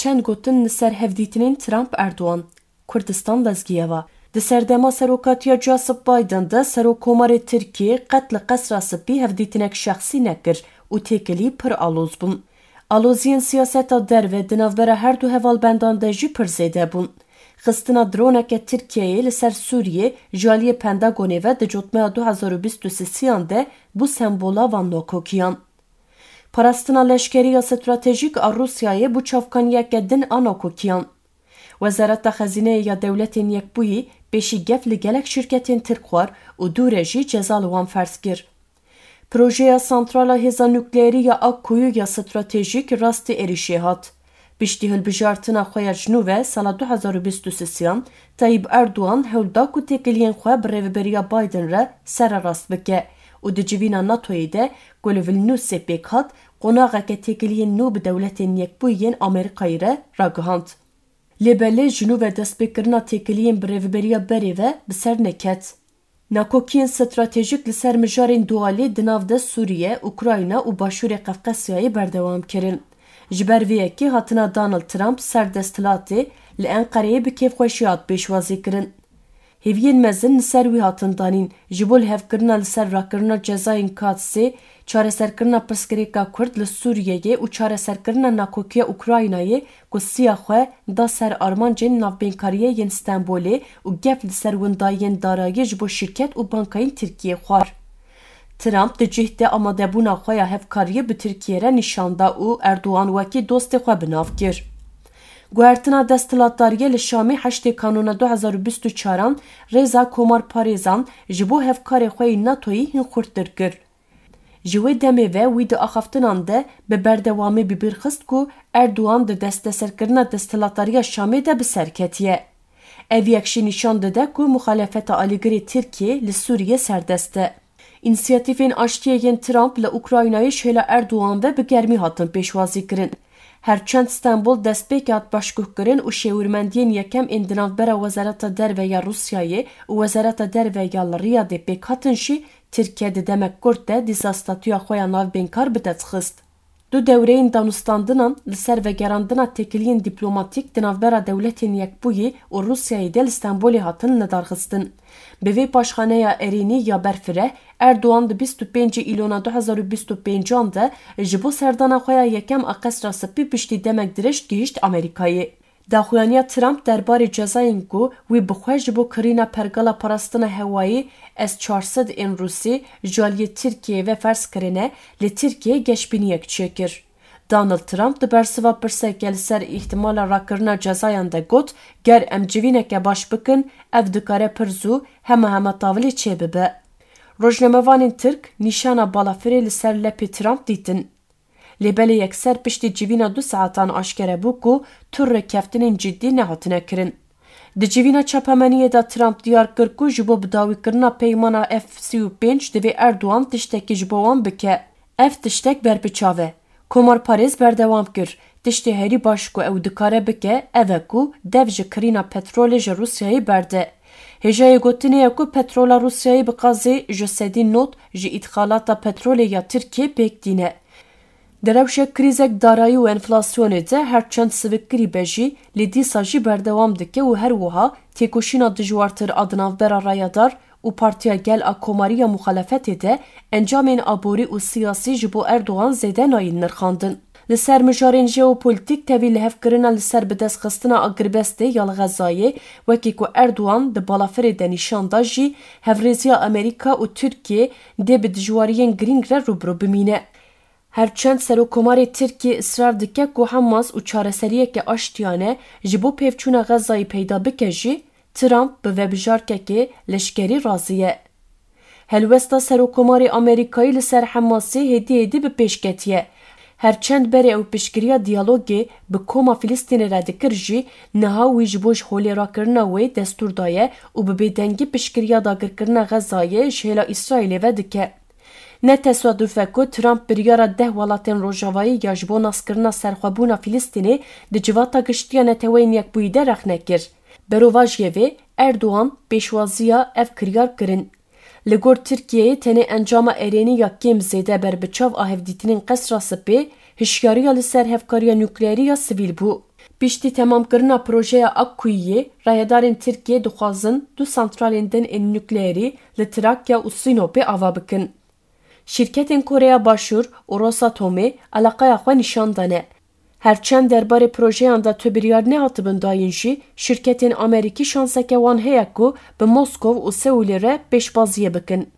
Çend gotin li ser hevdîtinên Trump Erdogan. Kurdistan dezgiyeva. Di serdema serokatiya Joseph Biden de Serokkomarê Tirkiye qet li qesra spî hevdîtinek şexsî nekir û têkilî pir aloz bûn. Aloziyên siyaseta derve di navbera her du hevalbendan de jî pir zêde bûn. Xistina droneke Tirkiyeyê li ser Sûriyê ji aliyê Pentagonê ve di cotmeya 2023 de bû sembola van nokokiyan. Parastina leşkeriya stratejîk a Rusyayê bû çavkaniyeke din a nokokiyan. Wezareta Xezineyê ya Dewletên Yekbûyî pêşîgef li gelek şirketên Tirk xwar û dûre jî ceza li wan ferz kir. Projeya santrala hêza nukleerî ya Akkuyû ya stratejîk rastî êrişê hat. Piştî hilbijartina xwe ya ji nû ve sala 2023 Tayyip Erdogan hewl da ku têkiliyên xwe bi rêveberiya Biden re sererast bike û di civîna NATOyê de ku li Vilniusê pêk hat qonaxeke têkiliyên nû bi Dewletên Yekbûyî Amerîkayê re ragihand. Lêbelê ji nû ve destpêkirina têkiliyên bi rêveberiya berê ve bi ser neket. Nakokiyên stratejîk li ser mijarên dualî di nav de Sûriye, Ukrayna û Başûrê Qefqesyayê berdewam kirin. Ji ber vê yekê hatina Donald Trump serdesthilatê li Enqereyê bi kêfxweşî hat pêşwazî kirin. Hêviyên mezin li ser wî hatin danîn ji bo lihevkirina li ser rakirina cezayên Katsê, çareserkirina pirsgirêka Kurd li Sûriyeyê û çareserkirina nakokiya Ukraynayê ku siya xwe da ser armancên navbênkariyê yên Stenbolê û gef li ser windayiyên darayî ji bo şîrket û bankayên Tirkiye xwar. Trump di cihde amadebûna xwe ya hevkariyê bi Tirkiye re nîşanda û Erdogan wekî dostê xwe bi nav kir. Guhertina desthilatdariyê li Şamê heştê kanûna 2024 rêza komarparêzan ji bo hevkarê xwe yê NATOyî hin xurttir kir. Ji wê demê ve wî di axaftinan de bi berdewamî bibîrxist ku Erdogan di desteserkirina desthilatdariya Şamê de bi ser ketiye. Ev yek jî nîşan dide ku muxalefeta alîgirê Tirkiye li Sûriye serdest e. İnisiyatîfên aştiyê yên Trump li Ukraynayê ji hêla Erdogan ve bi germî hatin pêşwazî kirin. Herçend Stenbol destpêkê hat başguhkirin û şêwirmendiyên yekem ên di navbera Wezareta Derve ya Rusyayê û Wezareta Derve ya li Riyadê pêk hatin jî Tirkiye di demek Kurd de dîsa statûya xwe ya navbênkar bi dest xist. Du dewreyên danûstandinan li ser vegerandina têkiliyên dîplomatîk di navbera Dewletên Yekbûyî û Rusyayê de li Stenbolê hatin nedarxistin. Bi vê paşxaneya Erênî ya Berfireh, Erdogan di 25 îlona 2025 de ji bo serdana xwe ya yekem a qesra spî piştî demek dirêj gihîşt Amerîkayê. Daxuyaniya Trump derbarê cezayên ku wî bixwe ji bo kirîna pergala parastina hewayî S-400 ên Rûsî ji aliyê Tirkiye ve ferz kirine li Tirkiye geşbîniyek çêkir. Donald Trump di bersiva pirseke li ser îhtimala rakirina cezayan de got ger em civîneke baş bikin ev dikare pir zû hema tavîlê çê bibe. Rojnamevanên Tirk nîşana balafirê li ser lepê Trump dîtin. Lêbelê yekser piştî civîna 2 saatan aşkere bû ku tur rekeftinên ciddî nehatine kirin. Di civîna çapemeniyê de Trump diyar kir ku ji bo bidawîkirina peymana F-35 divê Erdogan tiştekî ji bo wan bike. Ev tiştek berbiçav e. Komarparêz berdewam kir. Tiştê herî baş ku ew dikare bike ev e ku dev ji kirîna petrolê ji Rusyayê berde. Hêjayê gotinê ye ku petrola Rusyayê bi qazê ji sedî not ji îtixalata petrolê ya Tirkiye pêk dîne. Di rewşek krîzek darayî û enflasyonê de herçend sivikkirî be jî lê dîsa jî berdewam dike û her wiha têkoşîna dijwartir a di navbera Rayadar û Partiya Gel a Komariya Muxalefetê de encamên aborî û siyasî ji bo Erdogan zêde nayên nirxandin. Li ser mijarên jeopolîtîk tevî lihevkirina li ser bidestxistina a girbestê ya li Xezayê wekî ku Erdogan di balafirê de nîşan da jî hevrêziya Amerîka û Tirkiye dê bi dijwariyên girîng re rûbirû bimîne. Herçend Serokkomarê Tirkiye ısrar dike ku Hamas û çareseriyeke aştiyane ji bo pêvçûna Xezayê peyda bike jî Trump bi vebijarkekê leşkerî razî ye. Helwesta Serokkomarê Amerîkayê li ser Hamasê hêdî bi pêşketiye. Herçend berê ew piştgiriya diyalogê bi koma Filîstînê re dikir jî niha wî ji bo ji holêrakirina wê destûr daye û bi bêdengî piştgiriya dagirkirina Xezayê ji hêla İsraîlê ve dike. Ne tesadüf e ku Trump biryara 10 welatên Rojavayî ya ji bo naskirina serxwebûna Filîstînê di civata giştiya Neteweyên Yekbûyî de rex nekir. Berovajiyê vê Erdogan pêşwaziya ev kiryar kirin. Li gor Tirkiyeyê tenê encama Erênî ya kêm zêde berbiçav a hevdîtinên qesra spê hişyariya li ser hevkariya nukleerî ya sivîl bû. Piştî temamkirina projeya Akkuyiyê, rayedarên Tirkiye dixwazin du santralên din ên nukleerî li Trakya û Sinopê ava bikin. Şîrketên Koreya Başûr û Rosatomê alaqeya xwe nîşan dane. Herçend derbarê projeyan da biryar nehatibin dayîn jî, şîrketên Amerîkî şanseke wan heye ku bi Moskov û Seûlê re pêşbaziyê bikin.